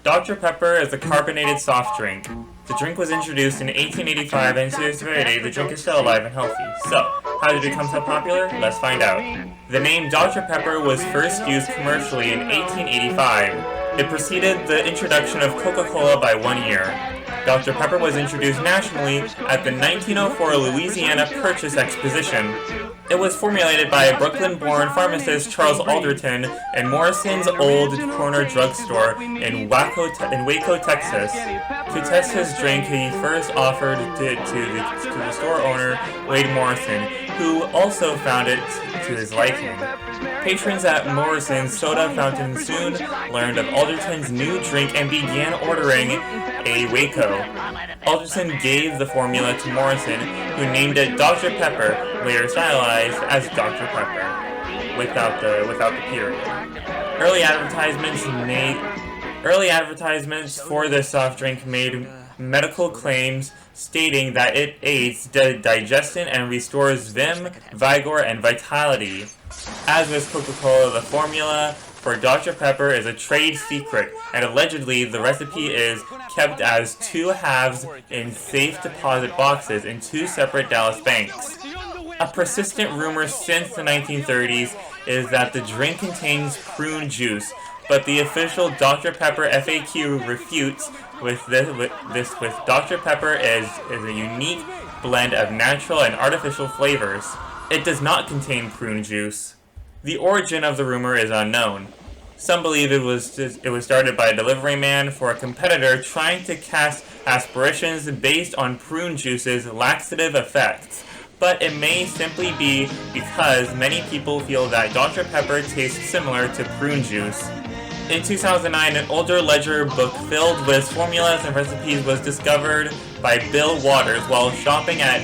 Dr. Pepper is a carbonated soft drink. The drink was introduced in 1885 and to this very day the drink is still alive and healthy. So, how did it become so popular? Let's find out. The name Dr. Pepper was first used commercially in 1885. It preceded the introduction of Coca-Cola by 1 year. Dr. Pepper was introduced nationally at the 1904 Louisiana Purchase Exposition. It was formulated by Brooklyn-born pharmacist Charles Alderton in Morrison's Old Corner Drugstore in Waco, Texas. To test his drink, he first offered it to the store owner, Wade Morrison, who also found it to his liking. Patrons at Morrison's soda fountain soon learned of Alderton's new drink and began ordering a Waco. Alderton gave the formula to Morrison, who named it Dr. Pepper, later stylized as Dr. Pepper, without the period. Early advertisements for this soft drink made medical claims stating that it aids digestion and restores vim, vigor, and vitality. As with Coca-Cola, the formula for Dr. Pepper is a trade secret, and allegedly the recipe is kept as 2 halves in safe deposit boxes in 2 separate Dallas banks. A persistent rumor since the 1930s is that the drink contains prune juice, but the official Dr. Pepper FAQ refutes with Dr. Pepper is a unique blend of natural and artificial flavors. It does not contain prune juice. The origin of the rumor is unknown. Some believe it was started by a delivery man for a competitor trying to cast aspirations based on prune juice's laxative effects, but it may simply be because many people feel that Dr. Pepper tastes similar to prune juice. In 2009, an older ledger book filled with formulas and recipes was discovered by Bill Waters while shopping at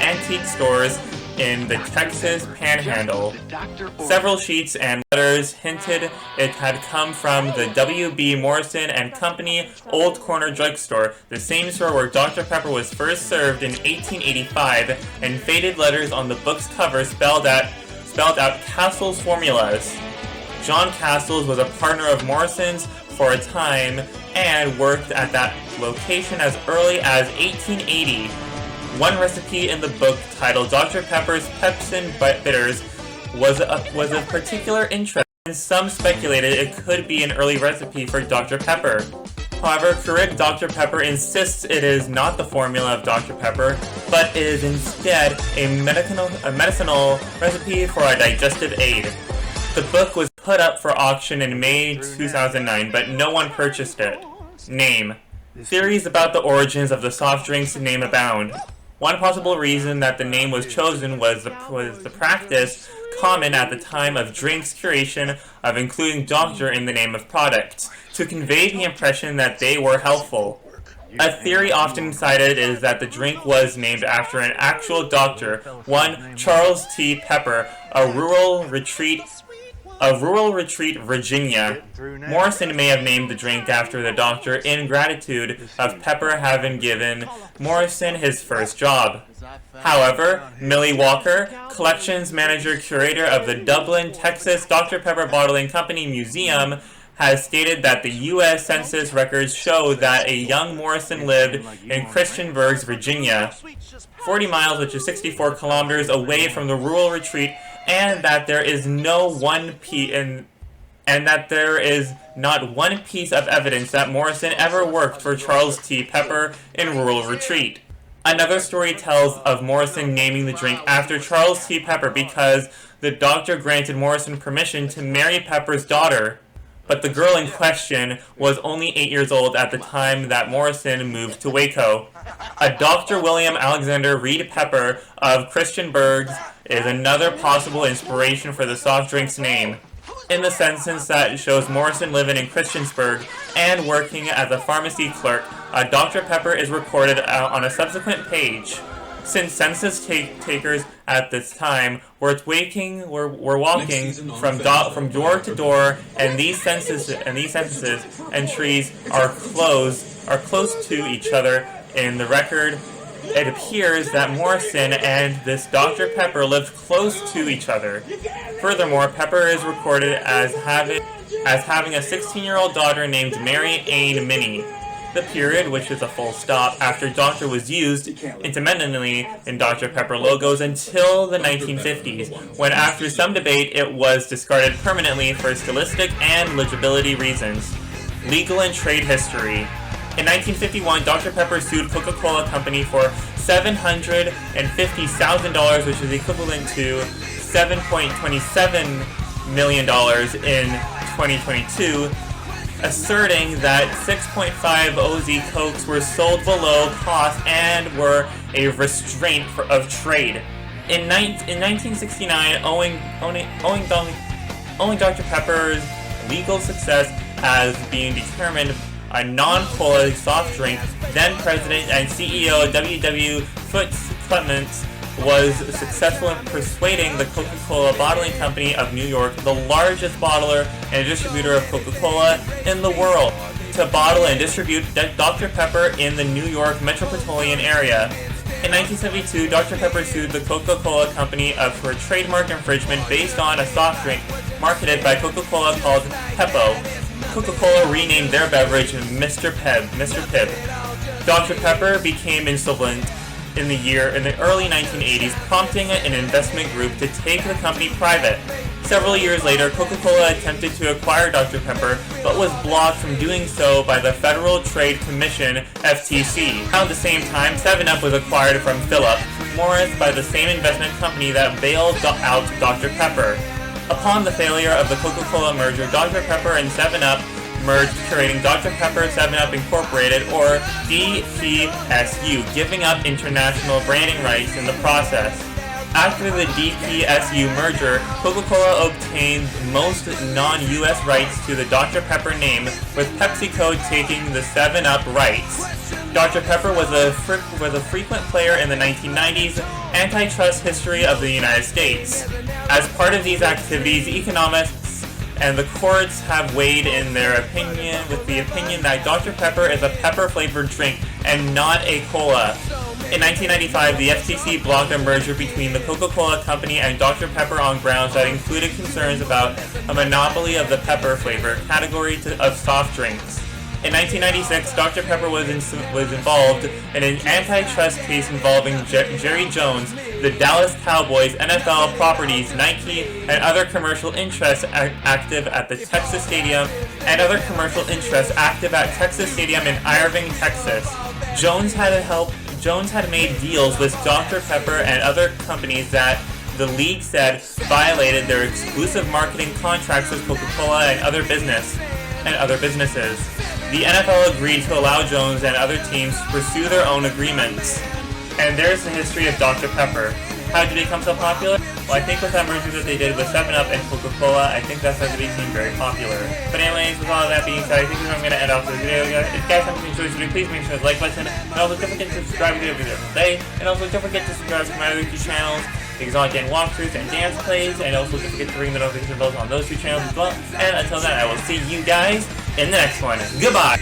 antique stores in the Texas Panhandle. Several sheets and letters hinted it had come from the W.B. Morrison and Company Old Corner Drugstore, the same store where Dr. Pepper was first served in 1885, and faded letters on the book's cover spelled out Castle's formulas. John Castles was a partner of Morrison's for a time and worked at that location as early as 1880. One recipe in the book, titled Dr. Pepper's Pepsin Bitters, was of particular interest, and some speculated it could be an early recipe for Dr. Pepper. However, correct Dr. Pepper insists it is not the formula of Dr. Pepper, but is instead a medicinal recipe for a digestive aid. The book was put up for auction in May 2009, but no one purchased it. Name. Theories about the origins of the soft drink's name abound. One possible reason that the name was chosen was the practice common at the time of drinks creation of including doctor in the name of products, to convey the impression that they were healthful. A theory often cited is that the drink was named after an actual doctor, one Charles T. Pepper, of Rural Retreat, Virginia. Morrison may have named the drink after the doctor in gratitude of Pepper having given Morrison his first job. However, Millie Walker, collections manager-curator of the Dublin, Texas Dr. Pepper Bottling Company Museum, has stated that the U.S. Census records show that a young Morrison lived in Christiansburg, Virginia, 40 miles, which is 64 kilometers away from the rural retreat, and that there is not one piece of evidence that Morrison ever worked for Charles T. Pepper in rural retreat. Another story tells of Morrison naming the drink after Charles T. Pepper because the doctor granted Morrison permission to marry Pepper's daughter, but the girl in question was only 8 years old at the time that Morrison moved to Waco. A Dr. William Alexander Reed Pepper of Christiansburg is another possible inspiration for the soft drink's name. In the census that shows Morrison living in Christiansburg and working as a pharmacy clerk, a Dr. Pepper is recorded on a subsequent page. Since census takers at this time were walking from door to door, and these censuses and trees are close to each other in the record it appears that Morrison and this Dr. Pepper lived close to each other. Furthermore, Pepper is recorded as having a 16-year-old daughter named Mary Ann Minnie. The period, which is a full stop, after Doctor was used intermittently in Dr. Pepper logos until the 1950s, when after some debate it was discarded permanently for stylistic and legibility reasons. Legal and trade history. In 1951, Dr. Pepper sued Coca-Cola Company for $750,000, which is equivalent to $7.27 million in 2022, asserting that 6.5 OZ Cokes were sold below cost and were a restraint of trade. In 1969, owing Dr. Pepper's legal success as being determined a non-cola soft drink, then President and CEO W.W. Foots Clements was successful in persuading the Coca-Cola Bottling Company of New York, the largest bottler and distributor of Coca-Cola in the world, to bottle and distribute Dr. Pepper in the New York metropolitan area. In 1972, Dr. Pepper sued the Coca-Cola Company for trademark infringement based on a soft drink marketed by Coca-Cola called Peppo. Coca-Cola renamed their beverage Mr. Pibb. Dr. Pepper became insolvent in the early 1980s, prompting an investment group to take the company private. Several years later, Coca-Cola attempted to acquire Dr. Pepper, but was blocked from doing so by the Federal Trade Commission, FTC. Around the same time, 7-Up was acquired from Philip Morris by the same investment company that bailed out Dr. Pepper. Upon the failure of the Coca-Cola merger, Dr. Pepper and 7-Up merged, creating Dr. Pepper 7-Up Incorporated, or DPSU, giving up international branding rights in the process. After the DPSU merger, Coca-Cola obtained most non-US rights to the Dr. Pepper name, with PepsiCo taking the 7-Up rights. Dr. Pepper was a frequent player in the 1990s antitrust history of the United States. As part of these activities, economists and the courts have weighed in their opinion with the opinion that Dr. Pepper is a pepper-flavored drink and not a cola. In 1995, the FTC blocked a merger between the Coca-Cola Company and Dr. Pepper on grounds that included concerns about a monopoly of the pepper flavor category of soft drinks. In 1996, Dr. Pepper was involved in an antitrust case involving Jerry Jones, the Dallas Cowboys, NFL properties, Nike, and other commercial interests active at Texas Stadium in Irving, Texas. Jones had made deals with Dr. Pepper and other companies that the league said violated their exclusive marketing contracts with Coca-Cola and other businesses. The NFL agreed to allow Jones and other teams to pursue their own agreements. And there's the history of Dr. Pepper. How did it become so popular? Well, I think with that merger that they did with 7-Up and Coca-Cola, I think that's how it became very popular. But anyways, with all of that being said, I think that's where I'm going to end off this video. If you guys haven't enjoyed this video, please make sure to like button. And also don't forget to subscribe to the video today. And also don't forget to subscribe to my other two channels, because I get walkthroughs and dance plays. And also don't forget to ring the notification bells on those two channels as well. And until then, I will see you guys in the next one. Goodbye!